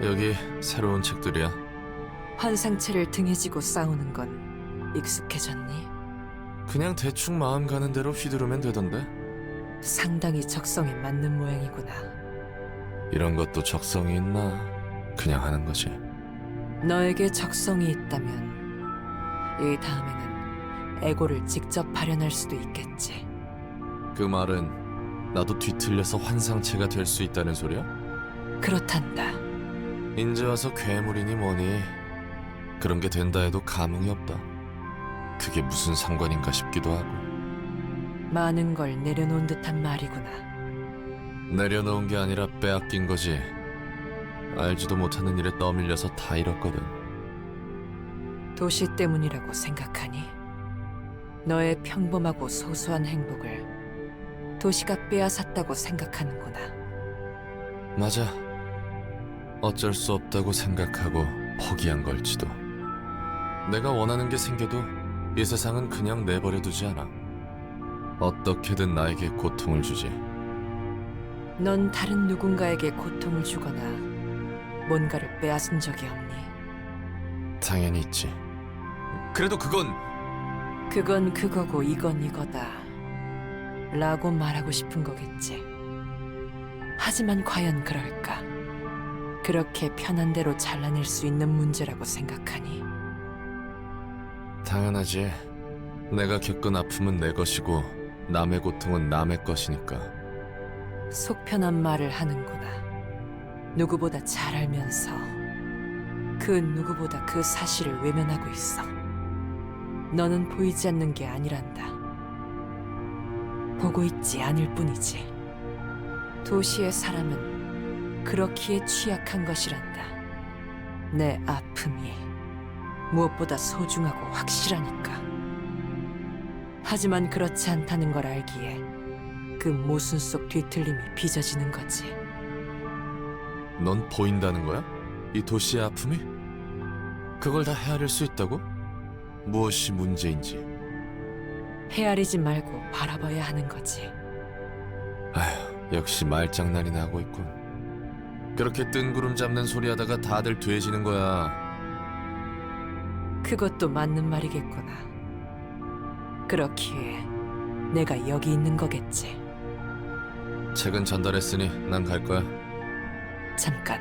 여기 새로운 책들이야. 환상체를 등에 지고 싸우는 건 익숙해졌니? 그냥 대충 마음 가는 대로 휘두르면 되던데. 상당히 적성에 맞는 모양이구나. 이런 것도 적성이 있나? 그냥 하는 거지. 너에게 적성이 있다면 이 다음에는 에고를 직접 발현할 수도 있겠지. 그 말은 나도 뒤틀려서 환상체가 될 수 있다는 소리야? 그렇단다. 인제 와서 괴물이니 뭐니 그런 게 된다 해도 감흥이 없다. 그게 무슨 상관인가 싶기도 하고. 많은 걸 내려놓은 듯한 말이구나. 내려놓은 게 아니라 빼앗긴 거지. 알지도 못하는 일에 떠밀려서 다 잃었거든. 도시 때문이라고 생각하니? 너의 평범하고 소소한 행복을 도시가 빼앗았다고 생각하는구나. 맞아. 어쩔 수 없다고 생각하고 포기한 걸지도. 내가 원하는 게 생겨도 이 세상은 그냥 내버려두지 않아. 어떻게든 나에게 고통을 주지. 넌 다른 누군가에게 고통을 주거나 뭔가를 빼앗은 적이 없니? 당연히 있지. 그래도 그건 그건 그거고 이건 이거다 라고 말하고 싶은 거겠지. 하지만 과연 그럴까? 그렇게 편한 대로 잘라낼 수 있는 문제라고 생각하니? 당연하지. 내가 겪은 아픔은 내 것이고 남의 고통은 남의 것이니까. 속 편한 말을 하는구나. 누구보다 잘 알면서 그 누구보다 그 사실을 외면하고 있어. 너는 보이지 않는 게 아니란다. 보고 있지 않을 뿐이지. 도시의 사람은 그렇기에 취약한 것이란다. 내 아픔이 무엇보다 소중하고 확실하니까. 하지만 그렇지 않다는 걸 알기에 그 모순 속 뒤틀림이 빚어지는 거지. 넌 보인다는 거야? 이 도시의 아픔이? 그걸 다 헤아릴 수 있다고? 무엇이 문제인지. 헤아리지 말고 바라봐야 하는 거지. 아휴, 역시 말장난이나 하고 있군. 그렇게 뜬구름 잡는 소리 하다가 다들 돼지는 거야. 그것도 맞는 말이겠구나. 그렇기에 내가 여기 있는 거겠지. 책은 전달했으니 난 갈 거야. 잠깐,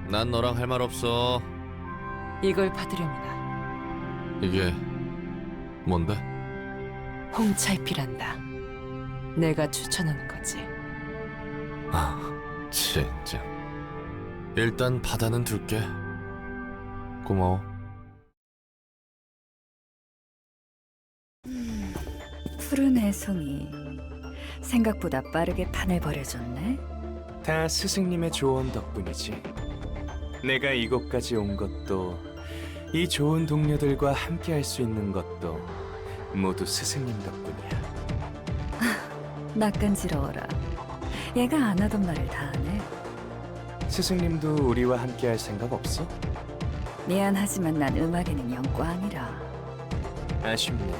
난 너랑 할 말 없어. 이걸 받으려무나. 이게 뭔데? 홍차이피란다. 내가 추천하는 거지. 아, 진짜. 일단 받아는 둘게. 고마워. 푸른 해송이 생각보다 빠르게 판을 벌여줬네. 다 스승님의 조언 덕분이지. 내가 이곳까지 온 것도, 이 좋은 동료들과 함께 할 수 있는 것도 모두 스승님 덕분이야. 낯간지러워라. 얘가 안 하던 말을 다 하네. 스승님도 우리와 함께 할 생각 없어? 미안하지만 난 음악에는 영 꽝이라. 아쉽네.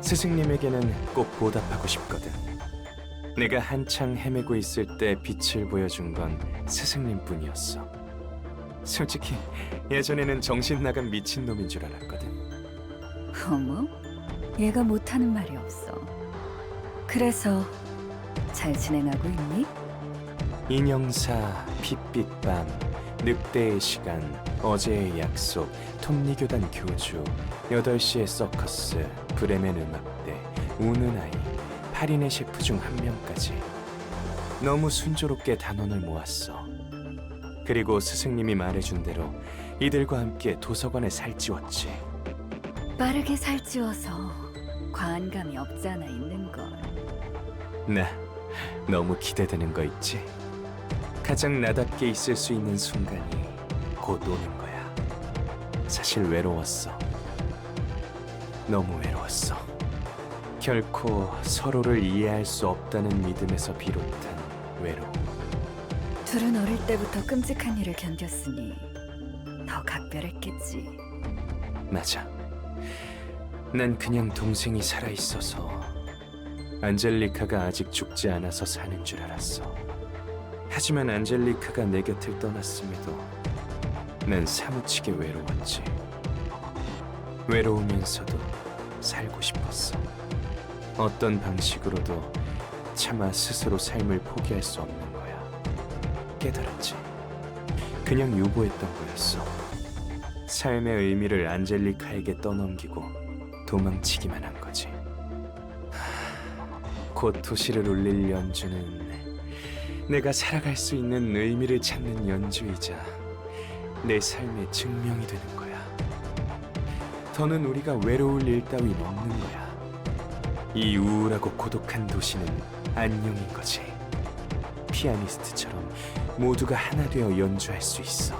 스승님에게는 꼭 보답하고 싶거든. 내가 한창 헤매고 있을 때 빛을 보여준 건 스승님뿐이었어. 솔직히 예전에는 정신 나간 미친놈인 줄 알았거든. 어머? 얘가 못하는 말이 없어. 그래서 잘 지내가고 있니? 인형사, 핏빛밤, 늑대의 시간, 어제의 약속, 톱니교단 교주, 8시의 서커스, 브레멘 음악대, 우는 아이, 8인의 셰프 중 한 명까지 너무 순조롭게 단원을 모았어. 그리고 스승님이 말해준 대로 이들과 함께 도서관에 살찌웠지. 빠르게 살찌워서 과한 감이 없지 않아 있는걸. 나 너무 기대되는 거 있지? 가장 나답게 있을 수 있는 순간이 곧 오는 거야. 사실 외로웠어. 너무 외로웠어. 결코 서로를 이해할 수 없다는 믿음에서 비롯한 외로움. 둘은 어릴 때부터 끔찍한 일을 견뎠으니 더 각별했겠지. 맞아. 난 그냥 동생이 살아있어서, 안젤리카가 아직 죽지 않아서 사는 줄 알았어. 하지만 안젤리카가 내 곁을 떠났음에도 난 사무치게 외로웠지. 외로우면서도 살고 싶었어. 어떤 방식으로도 차마 스스로 삶을 포기할 수 없는 거야. 깨달았지. 그냥 유보했던 거였어. 삶의 의미를 안젤리카에게 떠넘기고 도망치기만 한 거지. 곧 도시를 울릴 연주는 내가 살아갈 수 있는 의미를 찾는 연주이자 내 삶의 증명이 되는 거야. 더는 우리가 외로울 일 따윈 없는 거야. 이 우울하고 고독한 도시는 안녕인 거지. 피아니스트처럼 모두가 하나 되어 연주할 수 있어.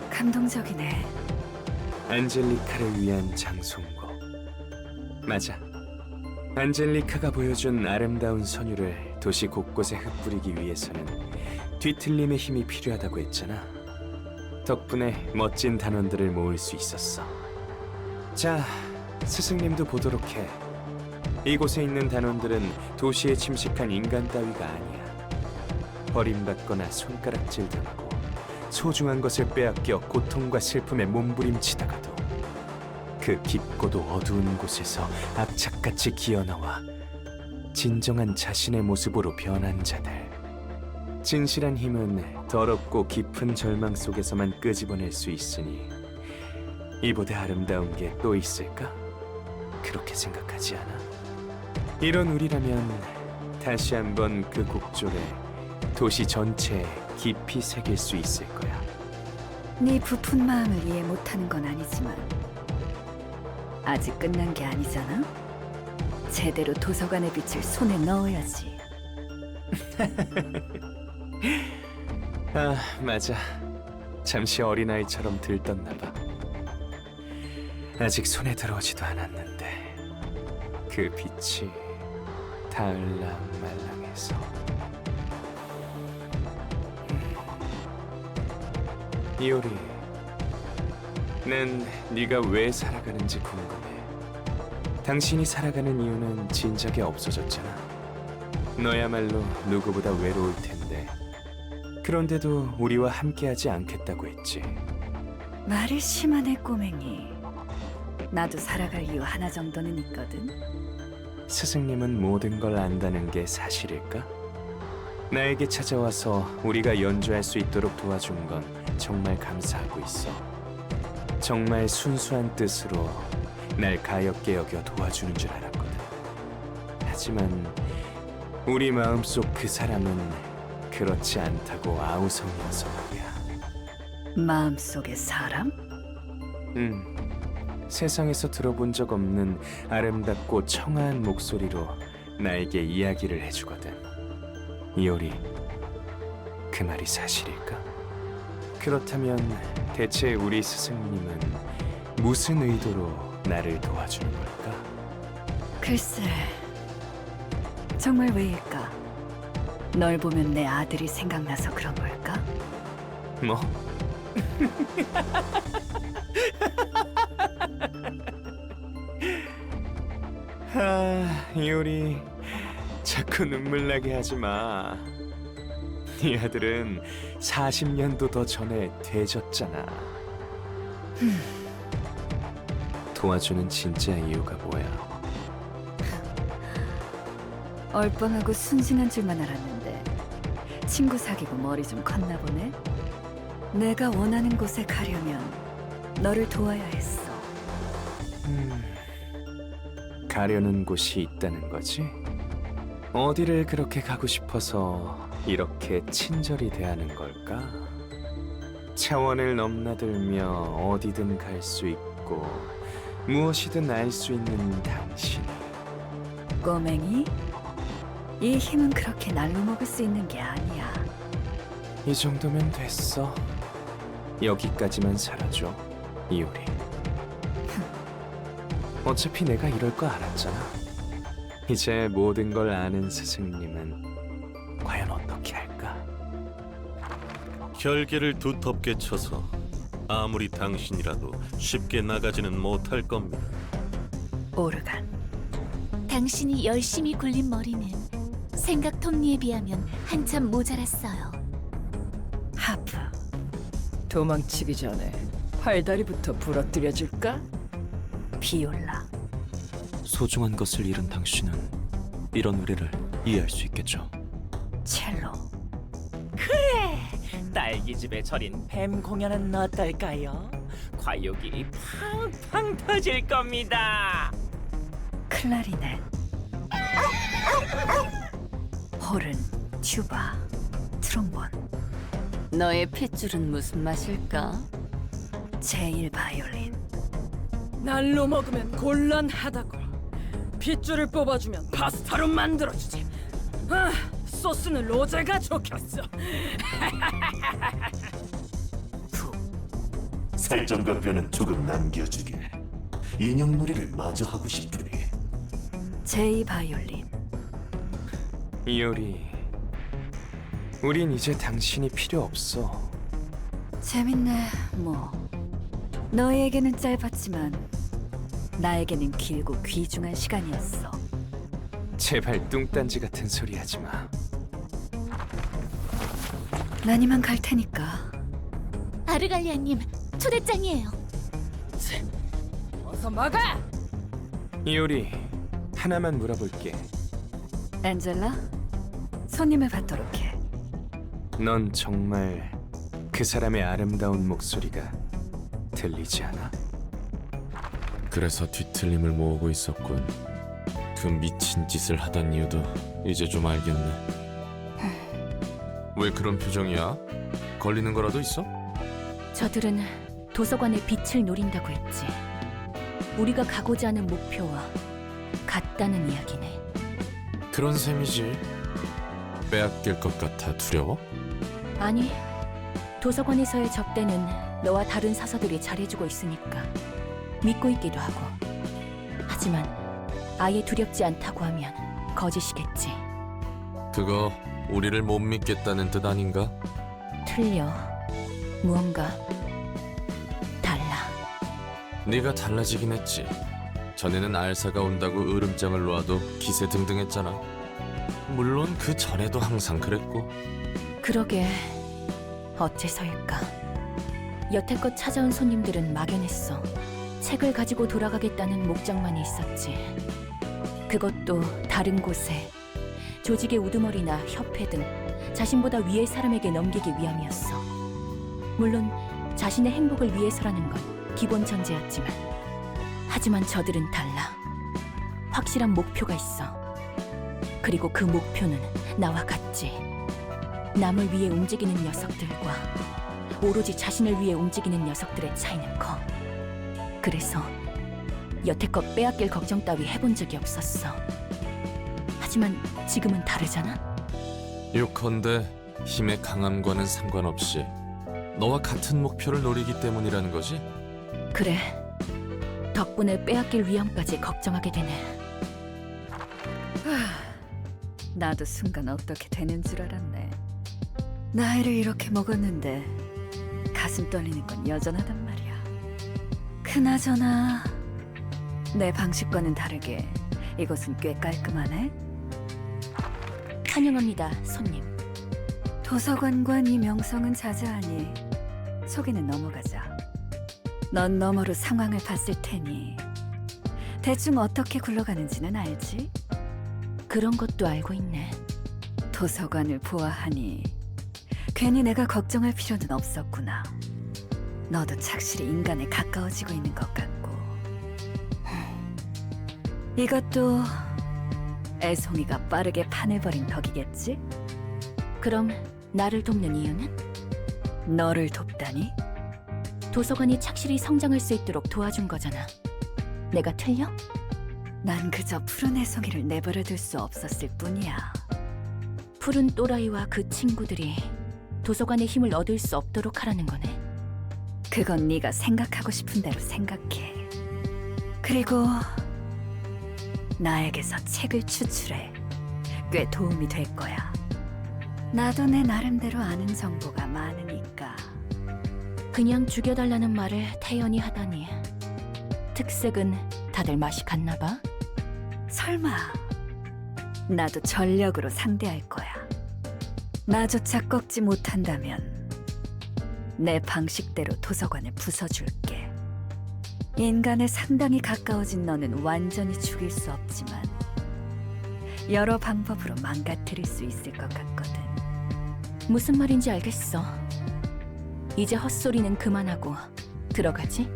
감동적이네. 안젤리카를 위한 장송곡. 맞아. 안젤리카가 보여준 아름다운 선율을 도시 곳곳에 흩뿌리기 위해서는 뒤틀림의 힘이 필요하다고 했잖아. 덕분에 멋진 단원들을 모을 수 있었어. 자, 스승님도 보도록 해. 이곳에 있는 단원들은 도시에 침식한 인간 따위가 아니야. 버림받거나 손가락질 당하고 소중한 것을 빼앗겨 고통과 슬픔에 몸부림치다가도 그 깊고도 어두운 곳에서 악착같이 기어나와 진정한 자신의 모습으로 변한 자들. 진실한 힘은 더럽고 깊은 절망 속에서만 끄집어낼 수 있으니 이보다 아름다운 게 또 있을까? 그렇게 생각하지 않아? 이런 우리라면 다시 한번 그 곡조를 도시 전체에 깊이 새길 수 있을 거야. 네 부푼 마음을 이해 못하는 건 아니지만 아직 끝난 게 아니잖아. 제대로 도서관의 빛을 손에 넣어야지. 아, 맞아. 잠시 어린아이처럼 들떴나 봐. 아직 손에 들어오지도 않았는데 그 빛이 닿을랑말랑해서. 이오리, 난 네가 왜 살아가는지 궁금해. 당신이 살아가는 이유는 진작에 없어졌잖아. 너야말로 누구보다 외로울 텐데 그런데도 우리와 함께하지 않겠다고 했지. 말이 심하네 꼬맹이. 나도 살아갈 이유 하나 정도는 있거든. 스승님은 모든 걸 안다는 게 사실일까? 나에게 찾아와서 우리가 연주할 수 있도록 도와준 건 정말 감사하고 있어. 정말 순수한 뜻으로 날 가엾게 여겨 도와주는 줄 알았거든. 하지만 우리 마음속 그 사람은 그렇지 않다고 아우성이어서 말이야. 마음속의 사람? 세상에서 들어본 적 없는 아름답고 청아한 목소리로 나에게 이야기를 해주거든. 이오리, 그 말이 사실일까? 그렇다면 대체 우리 스승님은 무슨 의도로 나를 도와주는 걸까? 글쎄, 정말 왜일까? 널 보면 내 아들이 생각나서 그런 걸까? 뭐? 이오리, 자꾸 눈물 나게 하지 마. 네 아들은 40년도 더 전에 돼졌잖아. 도와주는 진짜 이유가 뭐야? 얼빵하고 순진한 줄만 알았는데 친구 사귀고 머리 좀 컸나 보네. 내가 원하는 곳에 가려면 너를 도와야 했어. 가려는 곳이 있다는 거지? 어디를 그렇게 가고 싶어서 이렇게 친절히 대하는 걸까? 차원을 넘나들며 어디든 갈 수 있고 무엇이든 알 수 있는 당신이. 꼬맹이, 이 힘은 그렇게 날로 먹을 수 있는 게 아니야. 이 정도면 됐어. 여기까지만 살아줘, 이오리. 어차피 내가 이럴 거 알았잖아. 이제 모든 걸 아는 스승님은 과연 어떻게 할까? 결계를 두텁게 쳐서 아무리 당신이라도 쉽게 나가지는 못할 겁니다. 오르간, 당신이 열심히 굴린 머리는 생각 톱니에 비하면 한참 모자랐어요. 하프, 도망치기 전에 팔다리부터 부러뜨려줄까? 비올라. 소중한 것을 잃은 당신은 이런 우리를 이해할 수 있겠죠. 첼로. 딸기집에 절인 뱀 공연은 어떨까요? 과욕이 팡팡 터질 겁니다. 클라리넷. 호른, 튜바, 트롬본. 너의 핏줄은 무슨 맛일까? 제일 바이올린. 날로 먹으면 곤란하다고. 핏줄을 뽑아주면 파스타로 만들어주지. 아, 소스는 로제가 좋겠어. 살점과 뼈는 조금 남겨주게. 인형놀이를 마저 하고 싶으니. 제이 바이올린. 이효리, 우린 이제 당신이 필요 없어. 재밌네. 뭐 너희에게는 짧았지만 나에게는 길고 귀중한 시간이었어. 제발 뚱딴지 같은 소리 하지 마. 난 이만 갈 테니까. 아르갈리아님, 초대장이에요. 어서 막아! 이효리, 하나만 물어볼게. 엔젤라, 손님을 받도록 해. 넌 정말 그 사람의 아름다운 목소리가 들리지 않아? 그래서 뒤틀림을 모으고 있었군. 그 미친 짓을 하던 이유도 이제 좀 알겠네. 왜 그런 표정이야? 걸리는 거라도 있어? 저들은 도서관의 빛을 노린다고 했지. 우리가 가고자 하는 목표와 같다는 이야기네. 그런 셈이지. 빼앗길 것 같아 두려워? 아니, 도서관에서의 접대는 너와 다른 사서들이 잘해주고 있으니까 믿고 있기도 하고. 하지만 아예 두렵지 않다고 하면 거짓이겠지. 그거 우리를 못 믿겠다는 뜻 아닌가? 틀려. 무언가 달라. 네가 달라지긴 했지. 전에는 알사가 온다고 으름장을 놓아도 기세등등했잖아. 물론 그 전에도 항상 그랬고. 그러게, 어째서일까? 여태껏 찾아온 손님들은 막연했어. 책을 가지고 돌아가겠다는 목적만이 있었지. 그것도 다른 곳에, 조직의 우두머리나 협회 등 자신보다 위의 사람에게 넘기기 위함이었어. 물론 자신의 행복을 위해서라는 건 기본 전제였지만, 하지만 저들은 달라. 확실한 목표가 있어. 그리고 그 목표는 나와 같지. 남을 위해 움직이는 녀석들과 오로지 자신을 위해 움직이는 녀석들의 차이는 커. 그래서 여태껏 빼앗길 걱정 따위 해본 적이 없었어. 하지만 지금은 다르잖아? 요컨대 힘의 강함과는 상관없이 너와 같은 목표를 노리기 때문이라는 거지? 그래. 덕분에 빼앗길 위험까지 걱정하게 되네. 나도 순간 어떻게 되는 줄 알았네. 나이를 이렇게 먹었는데 가슴 떨리는 건 여전하단 말이야. 그나저나 내 방식과는 다르게 이곳은 꽤 깔끔하네. 환영합니다, 손님. 도서관과 네 명성은 자자하니 소개는 넘어가자. 넌 너머로 상황을 봤을 테니 대충 어떻게 굴러가는지는 알지? 그런 것도 알고 있네. 도서관을 보아하니 괜히 내가 걱정할 필요는 없었구나. 너도 착실히 인간에 가까워지고 있는 것 같고. 이것도 애송이가 빠르게 파내버린 덕이겠지? 그럼 나를 돕는 이유는? 너를 돕다니? 도서관이 착실히 성장할 수 있도록 도와준 거잖아. 내가 틀려? 난 그저 푸른 애송이를 내버려둘 수 없었을 뿐이야. 푸른 또라이와 그 친구들이 도서관의 힘을 얻을 수 없도록 하라는 거네. 그건 네가 생각하고 싶은 대로 생각해. 그리고 나에게서 책을 추출해. 꽤 도움이 될 거야. 나도 내 나름대로 아는 정보가 많으니까. 그냥 죽여달라는 말을 태연히 하다니. 특색은 다들 맛이 갔나 봐. 설마 나도 전력으로 상대할 거야. 나조차 꺾지 못한다면 내 방식대로 도서관을 부숴줄게. 인간에 상당히 가까워진 너는 완전히 죽일 수 없지만 여러 방법으로 망가뜨릴 수 있을 것 같거든. 무슨 말인지 알겠어. 이제 헛소리는 그만하고 들어가지?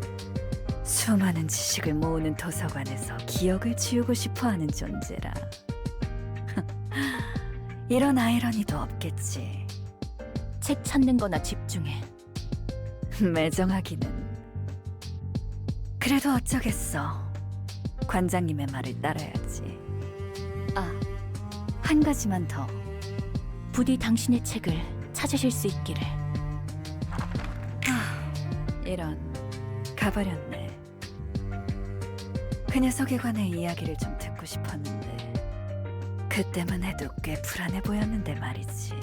수많은 지식을 모으는 도서관에서 기억을 지우고 싶어하는 존재라. 이런 아이러니도 없겠지. 책 찾는 거나 집중해. 매정하기는. 그래도 어쩌겠어. 관장님의 말을 따라야지. 아, 한 가지만 더. 부디 당신의 책을 찾으실 수 있기를. 이런, 가버렸네. 그 녀석에 관해 이야기를 좀 듣고 싶었는데 그때만 해도 꽤 불안해 보였는데 말이지.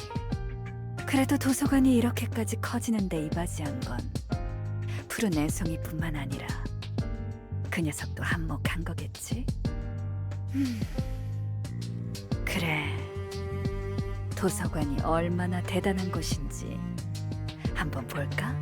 그래도 도서관이 이렇게까지 커지는데 이바지한 건 푸른 애송이뿐만 아니라 그 녀석도 한몫한 거겠지? 그래, 도서관이 얼마나 대단한 곳인지 한번 볼까?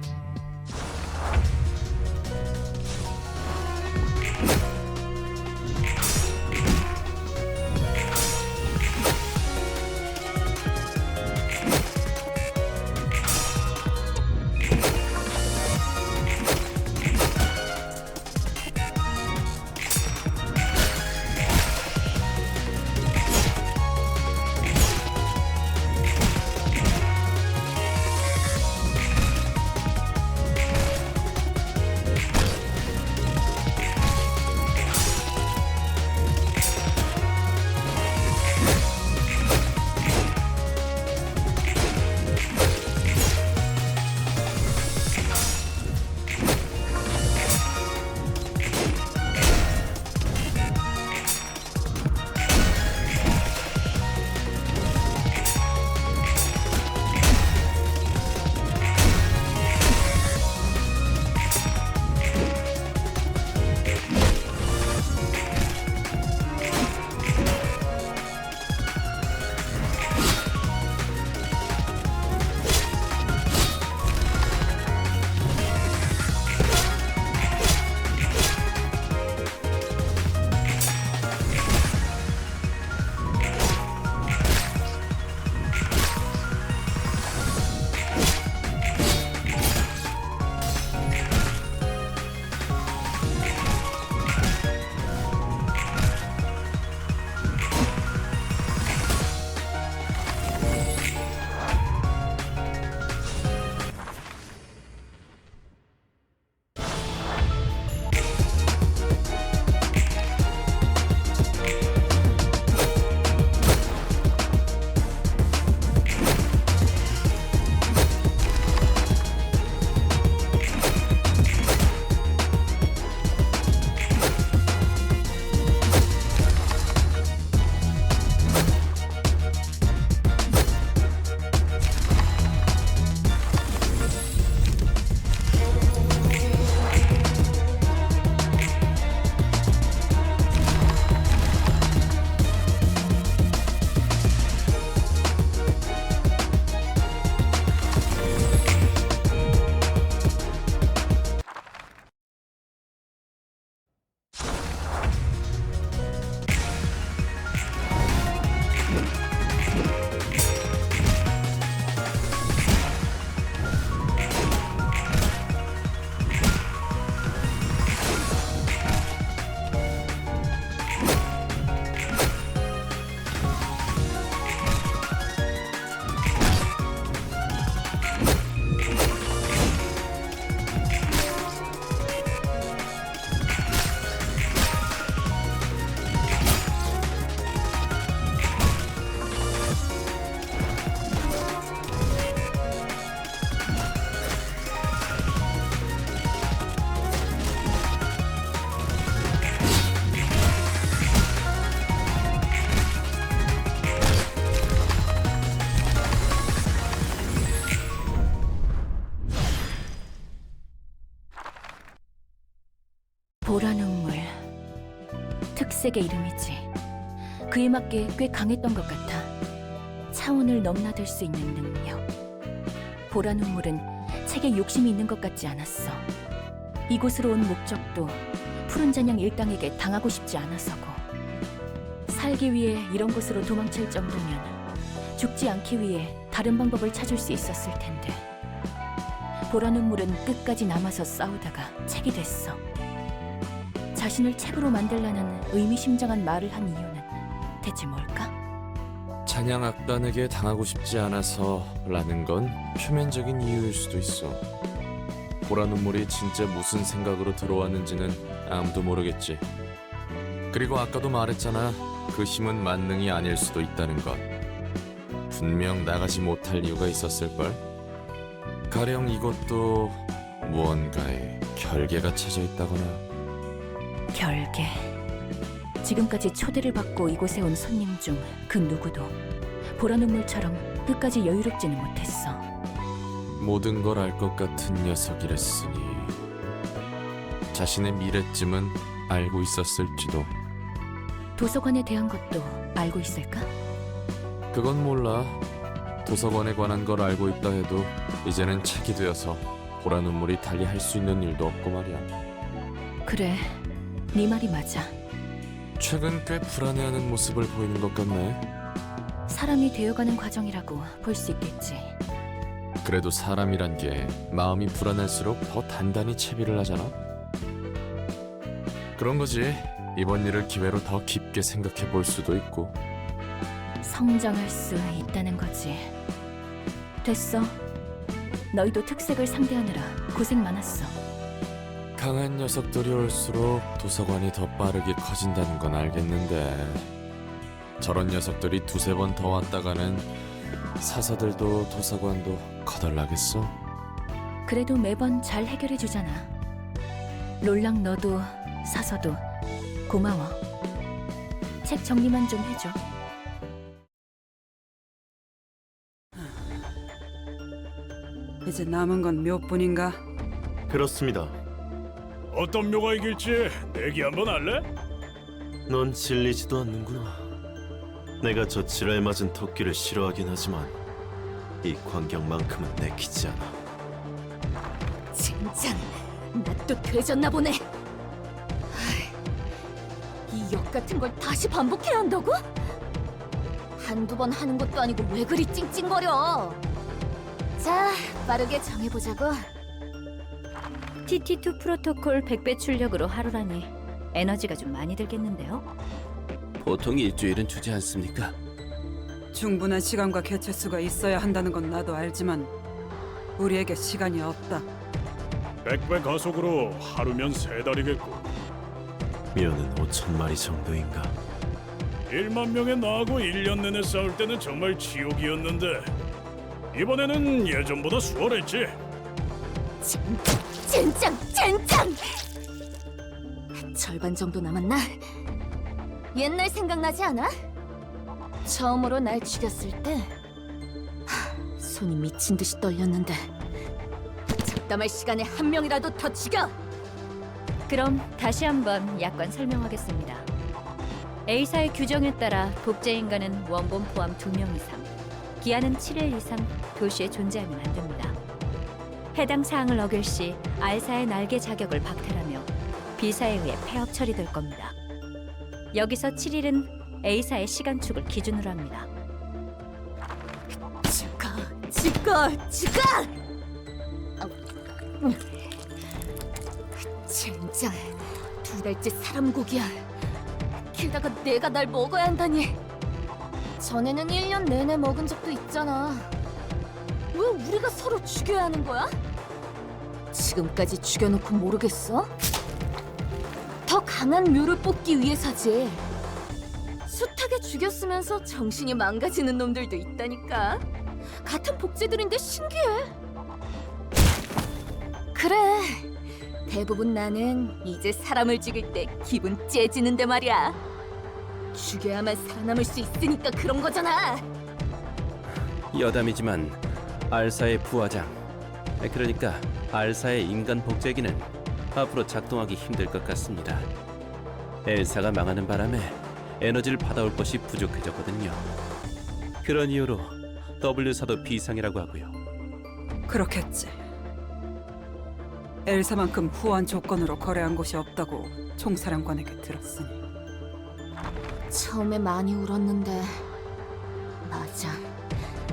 보라 눈물. 특색의 이름이지. 그에 맞게 꽤 강했던 것 같아. 차원을 넘나들 수 있는 능력. 보라 눈물은 책에 욕심이 있는 것 같지 않았어. 이곳으로 온 목적도 푸른 잔향 일당에게 당하고 싶지 않아서고. 살기 위해 이런 곳으로 도망칠 정도면 죽지 않기 위해 다른 방법을 찾을 수 있었을 텐데. 보라 눈물은 끝까지 남아서 싸우다가 책이 됐어. 자신을 책으로 만들라는 의미심장한 말을 한 이유는 대체 뭘까? 찬양 악단에게 당하고 싶지 않아서라는 건 표면적인 이유일 수도 있어. 보라 눈물이 진짜 무슨 생각으로 들어왔는지는 아무도 모르겠지. 그리고 아까도 말했잖아. 그 힘은 만능이 아닐 수도 있다는 것. 분명 나가지 못할 이유가 있었을걸. 가령 이것도 무언가에 결계가 쳐져 있다거나. 결계. 지금까지 초대를 받고 이곳에 온 손님 중 그 누구도 보라 눈물처럼 끝까지 여유롭지는 못했어. 모든 걸 알 것 같은 녀석이랬으니 자신의 미래쯤은 알고 있었을지도. 도서관에 대한 것도 알고 있을까? 그건 몰라. 도서관에 관한 걸 알고 있다 해도 이제는 책이 되어서 보라 눈물이 달리 할 수 있는 일도 없고 말이야. 그래, 네 말이 맞아. 최근 꽤 불안해하는 모습을 보이는 것 같네. 사람이 되어가는 과정이라고 볼 수 있겠지. 그래도 사람이란 게 마음이 불안할수록 더 단단히 채비를 하잖아. 그런 거지. 이번 일을 기회로 더 깊게 생각해 볼 수도 있고. 성장할 수 있다는 거지. 됐어. 너희도 특색을 상대하느라 고생 많았어. 강한 녀석들이 올수록 도서관이 더 빠르게 커진다는 건 알겠는데 저런 녀석들이 두세 번 더 왔다가는 사서들도 도서관도 거덜나겠어? 그래도 매번 잘 해결해 주잖아. 롤랑 너도 사서도 고마워. 책 정리만 좀 해줘. 이제 남은 건 몇 분인가? 그렇습니다. 어떤 묘가 이길지 내기 한번 할래? 넌 질리지도 않는구나. 내가 저 지랄 맞은 토끼를 싫어하긴 하지만 이 광경만큼은 내키지 않아. 젠장, 나 또 되졌나 보네. 이 역 같은 걸 다시 반복해야 한다고? 한두 번 하는 것도 아니고 왜 그리 찡찡거려? 자, 빠르게 정해보자고. TT2 프로토콜 100배 출력으로 하루라니 에너지가 좀 많이 들겠는데요? 보통 일주일은 주지 않습니까? 충분한 시간과 개체수가 있어야 한다는 건 나도 알지만 우리에게 시간이 없다. 100배 가속으로 하루면 3달이겠고 미어는 5,000마리 정도인가? 1만 명의 나하고 1년 내내 싸울 때는 정말 지옥이었는데 이번에는 예전보다 수월했지. 젠장! 절반 정도 남았나? 옛날 생각나지 않아? 처음으로 날 죽였을 때 손이 미친 듯이 떨렸는데 잡담할 시간에 한 명이라도 더 죽여! 그럼 다시 한번 약관 설명하겠습니다. A사의 규정에 따라 복제 인간은 원본 포함 2명 이상, 기한은 7일 이상 도시에 존재하면 안 됩니다. 해당 사항을 어길 시 R사의 날개 자격을 박탈하며 B사에 의해 폐업 처리될 겁니다. 여기서 7일은 A사의 시간축을 기준으로 합니다. 죽어! 젠장, 2달째 사람 고기야. 게다가 내가 날 먹어야 한다니. 전에는 1년 내내 먹은 적도 있잖아. 왜 우리가 서로 죽여야 하는 거야? 지금까지 죽여놓고 모르겠어? 더 강한 묘를 뽑기 위해서지. 숱하게 죽였으면서 정신이 망가지는 놈들도 있다니까. 같은 복제들인데 신기해. 그래, 대부분 나는 이제 사람을 죽일 때 기분 째지는데 말이야. 죽여야만 살아남을 수 있으니까 그런 거잖아. 여담이지만 R사의 부하장, 그러니까 R사의 인간 복제기는 앞으로 작동하기 힘들 것 같습니다. 엘사가 망하는 바람에 에너지를 받아올 것이 부족해졌거든요. 그런 이유로 W사도 비상이라고 하고요. 그렇겠지. 엘사만큼 후한 조건으로 거래한 곳이 없다고 총사령관에게 들었으니. 처음에 많이 울었는데 맞아.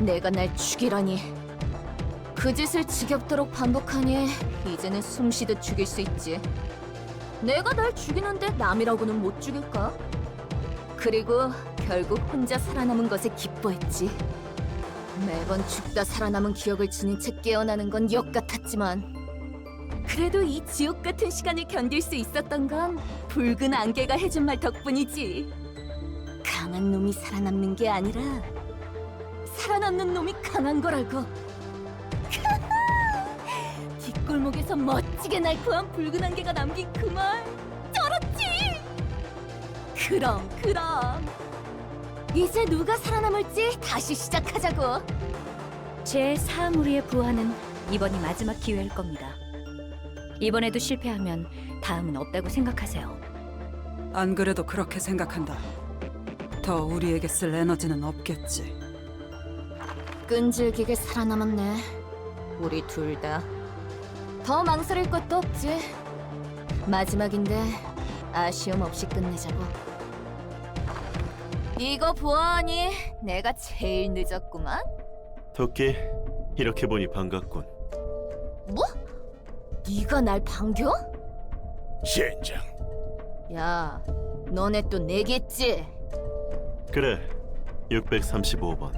내가 날 죽이라니. 그 짓을 지겹도록 반복하니 이제는 숨쉬듯 죽일 수 있지. 내가 날 죽이는데 남이라고는 못 죽일까? 그리고 결국 혼자 살아남은 것에 기뻐했지. 매번 죽다 살아남은 기억을 지닌 채 깨어나는 건 역 같았지만 그래도 이 지옥 같은 시간을 견딜 수 있었던 건 붉은 안개가 해준 말 덕분이지. 강한 놈이 살아남는 게 아니라 살아남는 놈이 강한 거라고. 뒷골목에서 멋지게 날코한 붉은 안개가 남긴 그 말 쩔었지. 그럼 이제 누가 살아남을지 다시 시작하자고. 제 사무리의 부활은 이번이 마지막 기회일 겁니다. 이번에도 실패하면 다음은 없다고 생각하세요. 안 그래도 그렇게 생각한다. 더 우리에게 쓸 에너지는 없겠지. 끈질기게 살아남았네. 우리 둘 다. 더 망설일 것도 없지. 마지막인데 아쉬움 없이 끝내자고. 이거 보아하니 내가 제일 늦었구만. 토끼, 이렇게 보니 반갑군. 뭐? 네가 날 반겨? 젠장. 야, 너네 또 내겠지? 그래, 635번.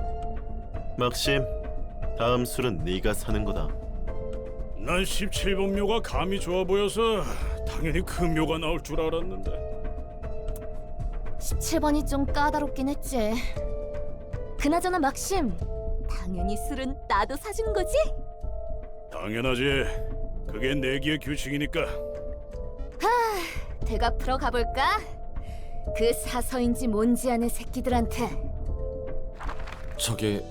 막심, 다음 술은 네가 사는 거다. 난 17번 묘가 감이 좋아 보여서 당연히 그 묘가 나올 줄 알았는데. 17번이 좀 까다롭긴 했지. 그나저나 막심, 당연히 술은 나도 사준 거지? 당연하지. 그게 내기의 규칙이니까. 대가 풀어 가볼까? 그 사서인지 뭔지 아는 새끼들한테. 저게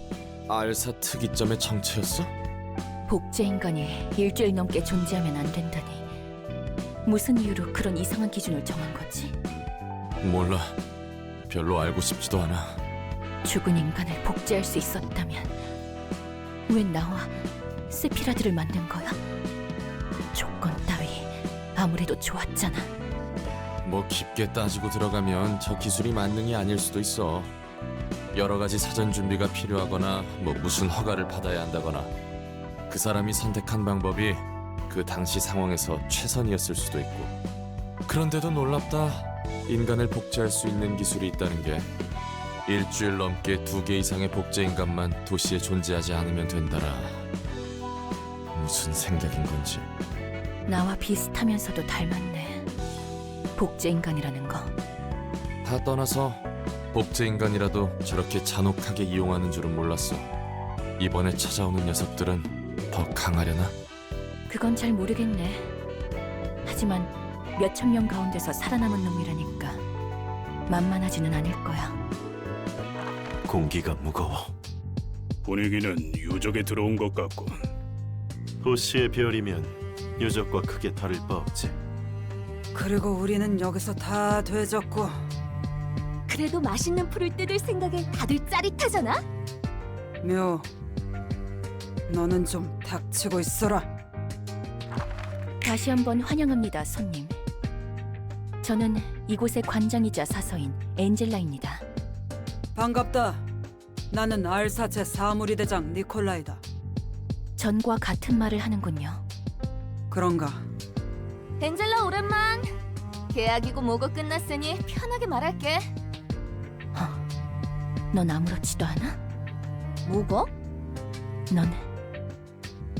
알사 특이점의 정체였어? 복제 인간이 일주일 넘게 존재하면 안 된다니. 무슨 이유로 그런 이상한 기준을 정한 거지? 몰라. 별로 알고 싶지도 않아. 죽은 인간을 복제할 수 있었다면 왜 나와 세피라드를 만든 거야? 조건 따위 아무래도 좋았잖아. 뭐 깊게 따지고 들어가면 저 기술이 만능이 아닐 수도 있어. 여러 가지 사전 준비가 필요하거나 뭐 무슨 허가를 받아야 한다거나 그 사람이 선택한 방법이 그 당시 상황에서 최선이었을 수도 있고. 그런데도 놀랍다. 인간을 복제할 수 있는 기술이 있다는 게. 일주일 넘게 2개 이상의 복제 인간만 도시에 존재하지 않으면 된다라. 무슨 생각인 건지. 나와 비슷하면서도 닮았네. 복제 인간이라는 거. 다 떠나서 복제 인간이라도 저렇게 잔혹하게 이용하는 줄은 몰랐어. 이번에 찾아오는 녀석들은 더 강하려나? 그건 잘 모르겠네. 하지만 몇천 명 가운데서 살아남은 놈이라니까 만만하지는 않을 거야. 공기가 무거워. 분위기는 유적에 들어온 것 같군. 도시의 별이면 유적과 크게 다를 바 없지. 그리고 우리는 여기서 다 되졌고. 그래도 맛있는 풀을 뜯을 생각에 다들 짜릿하잖아? 묘, 너는 좀 닥치고 있어라. 다시 한번 환영합니다, 손님. 저는 이곳의 관장이자 사서인 엔젤라입니다. 반갑다. 나는 알사 제4무리 대장 니콜라이다. 전과 같은 말을 하는군요. 그런가? 엔젤라 오랜만. 계약이고 뭐고 끝났으니 편하게 말할게. 넌 아무렇지도 않아? 뭐가? 넌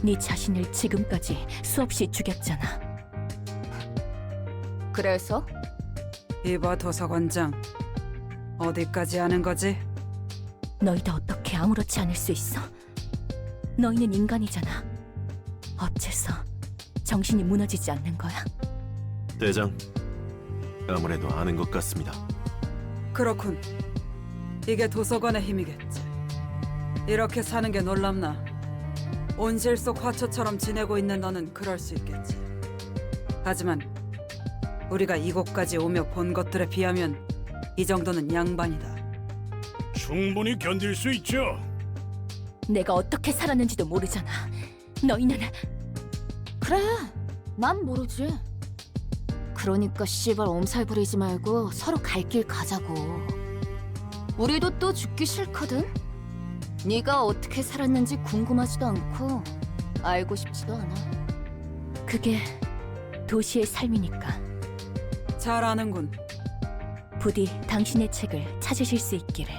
네 자신을 지금까지 수없이 죽였잖아. 그래서? 이봐 도서관장, 어디까지 하는 거지? 너희도 어떻게 아무렇지 않을 수 있어? 너희는 인간이잖아. 어째서 정신이 무너지지 않는 거야? 대장, 아무래도 아는 것 같습니다. 그렇군. 이게 도서관의 힘이겠지. 이렇게 사는 게 놀랍나? 온실 속 화초처럼 지내고 있는 너는 그럴 수 있겠지. 하지만 우리가 이곳까지 오며 본 것들에 비하면 이 정도는 양반이다. 충분히 견딜 수 있죠. 내가 어떻게 살았는지도 모르잖아. 너희는 그래, 난 모르지. 그러니까 씨발 엄살 부리지 말고 서로 갈 길 가자고. 우리도 또 죽기 싫거든. 네가 어떻게 살았는지 궁금하지도 않고 알고 싶지도 않아. 그게 도시의 삶이니까. 잘 아는군. 부디 당신의 책을 찾으실 수 있기를.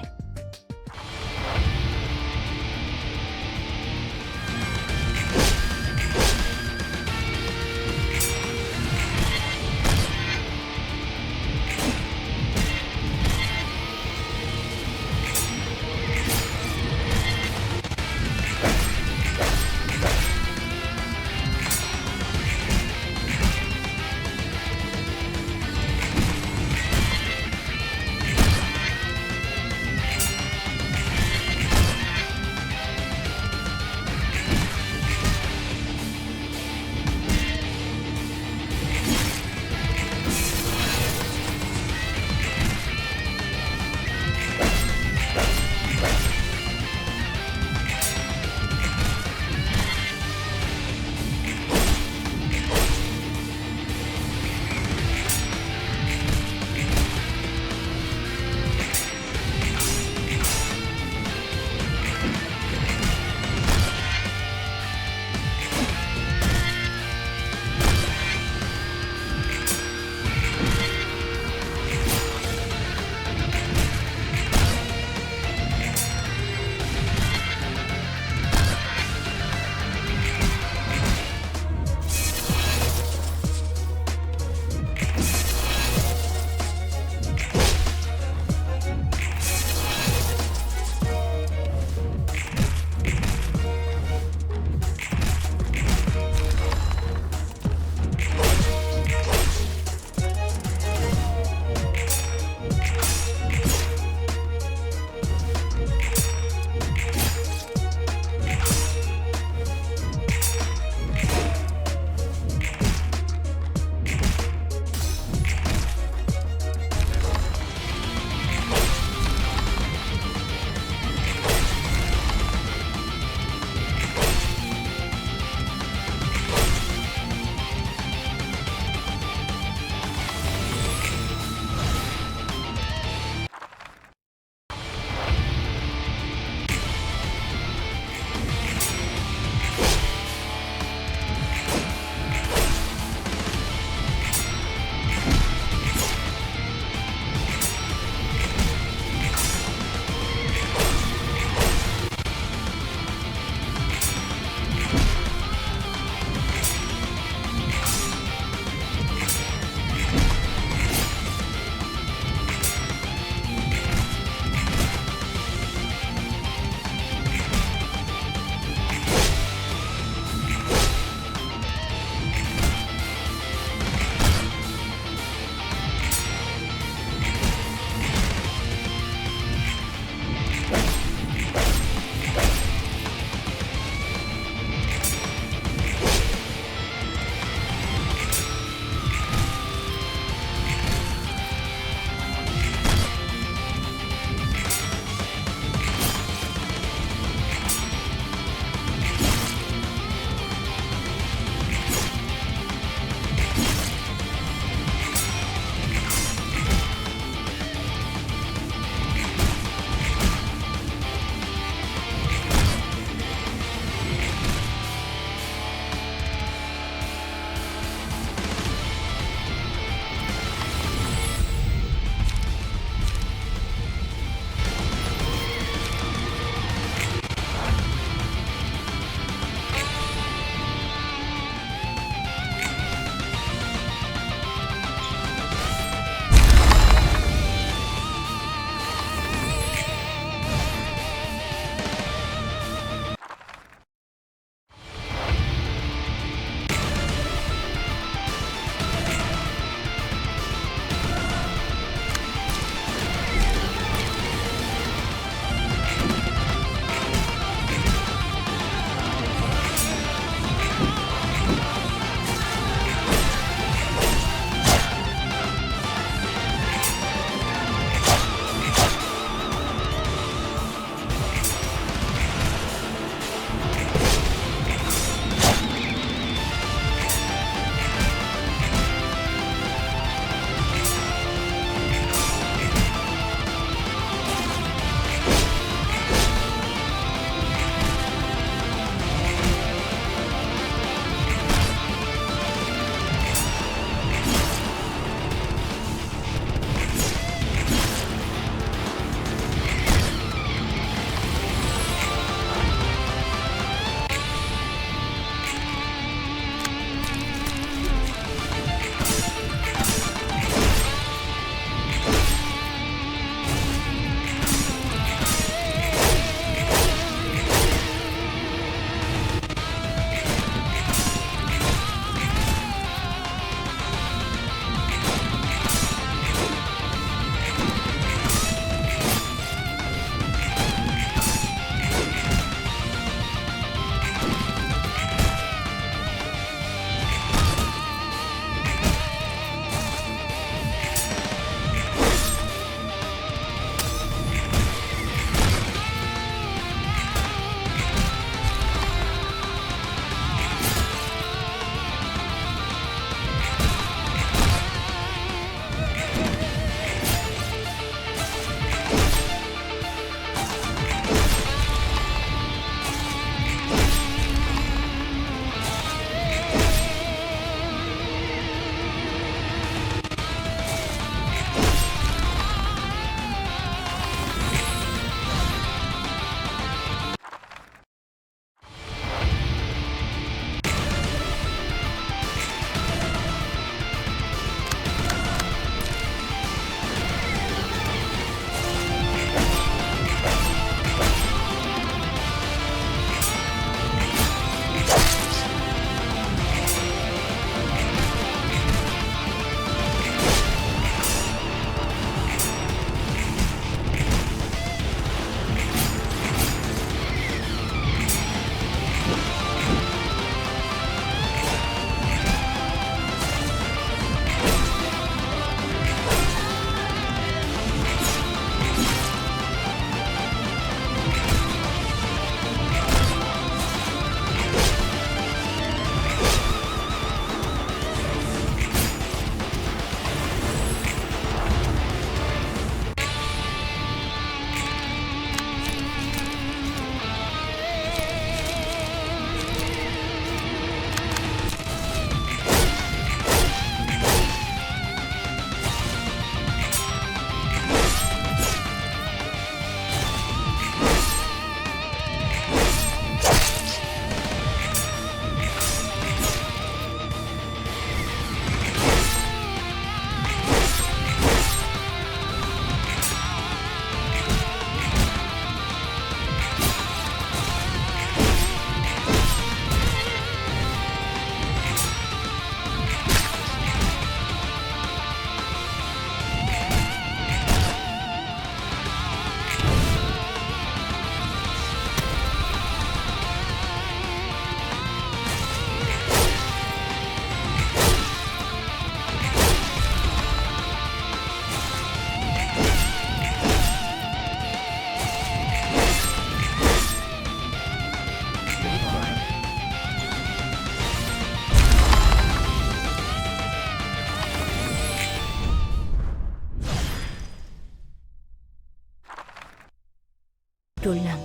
롤랑,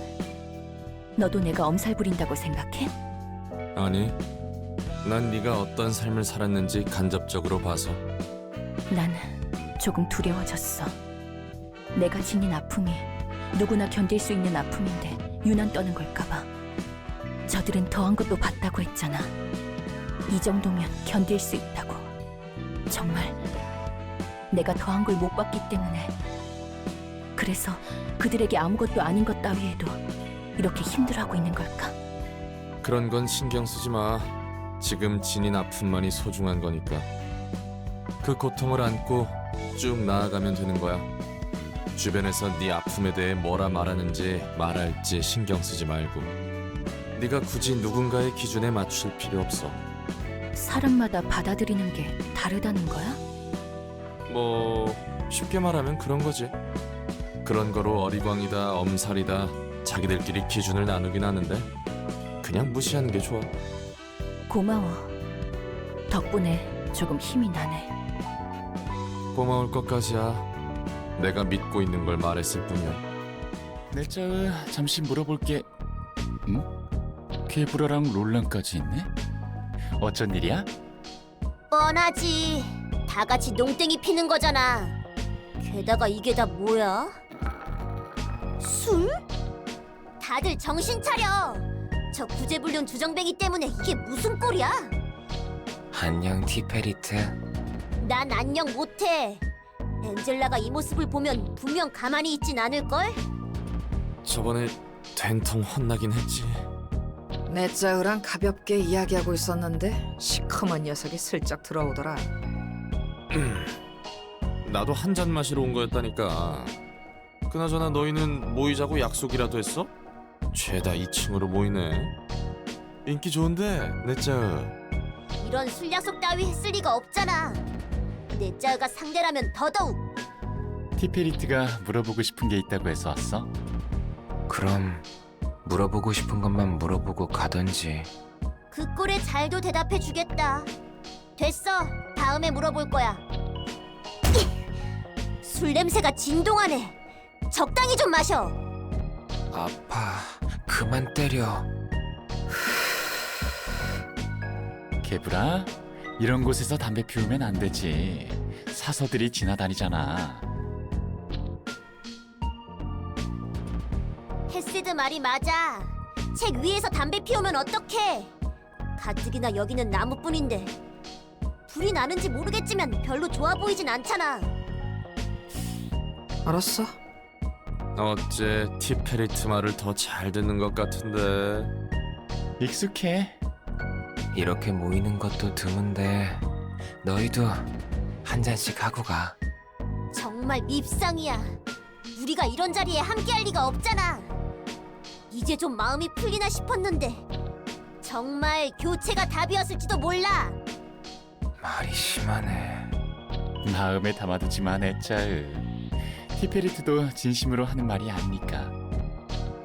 너도 내가 엄살 부린다고 생각해? 아니, 난 네가 어떤 삶을 살았는지 간접적으로 봐서. 난 조금 두려워졌어. 내가 지닌 아픔이 누구나 견딜 수 있는 아픔인데 유난 떠는 걸까봐. 저들은 더한 것도 봤다고 했잖아. 이 정도면 견딜 수 있다고. 정말 내가 더한 걸 못 봤기 때문에. 그래서 그들에게 아무것도 아닌 것 따위에도 이렇게 힘들어하고 있는 걸까? 그런 건 신경 쓰지 마. 지금 지닌 아픔만이 소중한 거니까. 그 고통을 안고 쭉 나아가면 되는 거야. 주변에서 네 아픔에 대해 뭐라 말하는지 말할지 신경 쓰지 말고. 네가 굳이 누군가의 기준에 맞출 필요 없어. 사람마다 받아들이는 게 다르다는 거야? 뭐 쉽게 말하면 그런 거지. 그런 거로 어리광이다, 엄살이다 자기들끼리 기준을 나누긴 하는데 그냥 무시하는 게 좋아. 고마워. 덕분에 조금 힘이 나네. 고마울 것까지야. 내가 믿고 있는 걸 말했을 뿐이야. 내짜 잠시 물어볼게. 응? 케브라랑 롤랑까지 있네? 어쩐 일이야? 뻔하지. 다 같이 농땡이 피는 거잖아. 게다가 이게 다 뭐야? 술? 다들 정신 차려. 저 구제불능 주정뱅이 때문에 이게 무슨 꼴이야? 안녕 티페리트. 난 안녕 못해. 엔젤라가 이 모습을 보면 분명 가만히 있진 않을걸? 저번에 된통 혼나긴 했지. 내짜으랑 가볍게 이야기하고 있었는데 시커먼 녀석이 슬쩍 들어오더라. 나도 한 잔 마시러 온 거였다니까. 그나저나 너희는 모이자고 약속이라도 했어? 죄다 2층으로 모이네. 인기 좋은데 내짜. 이런 술 약속 따위 했을 리가 없잖아. 내짜가 상대라면 더더욱. 티페리트가 물어보고 싶은 게 있다고 해서 왔어? 그럼 물어보고 싶은 것만 물어보고 가던지. 그 꼴에 잘도 대답해 주겠다. 됐어. 다음에 물어볼 거야. 술 냄새가 진동하네. 적당히 좀 마셔. 아파. 그만 때려. 케브라, 이런 곳에서 담배 피우면 안 되지. 사서들이 지나다니잖아. 헤시드 말이 맞아. 책 위에서 담배 피우면 어떡해. 가뜩이나 여기는 나무뿐인데 불이 나는지 모르겠지만 별로 좋아 보이진 않잖아. 알았어. 어째 티페리트 말을 더 잘 듣는 것 같은데. 익숙해. 이렇게 모이는 것도 드문데 너희도 한 잔씩 하고 가. 정말 밉상이야. 우리가 이런 자리에 함께할 리가 없잖아. 이제 좀 마음이 풀리나 싶었는데 정말 교체가 답이었을지도 몰라. 말이 심하네. 마음에 담아두지만 애짜으. 티페리트도 진심으로 하는 말이 아니니까.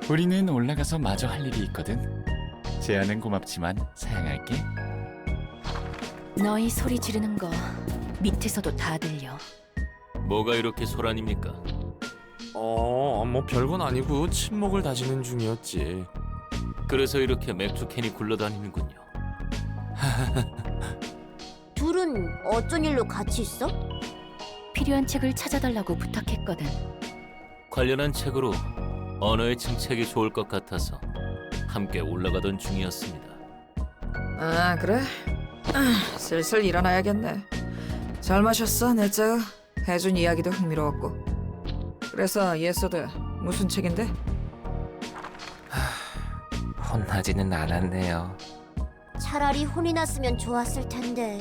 우리는 올라가서 마저 할 일이 있거든. 제안은 고맙지만 사양할게. 너희 소리 지르는 거 밑에서도 다 들려. 뭐가 이렇게 소란입니까? 뭐 별건 아니고 침묵을 다지는 중이었지. 그래서 이렇게 맥주 캔이 굴러다니는군요. 둘은 어쩐 일로 같이 있어? 필요한 책을 찾아달라고 부탁했거든. 관련한 책으로 언어의 층책이 좋을 것 같아서 함께 올라가던 중이었습니다. 아 그래? 슬슬 일어나야겠네. 잘 마셨어 내짜. 해준 이야기도 흥미로웠고. 그래서 예서드 무슨 책인데? 혼나지는 않았네요. 차라리 혼이 났으면 좋았을 텐데.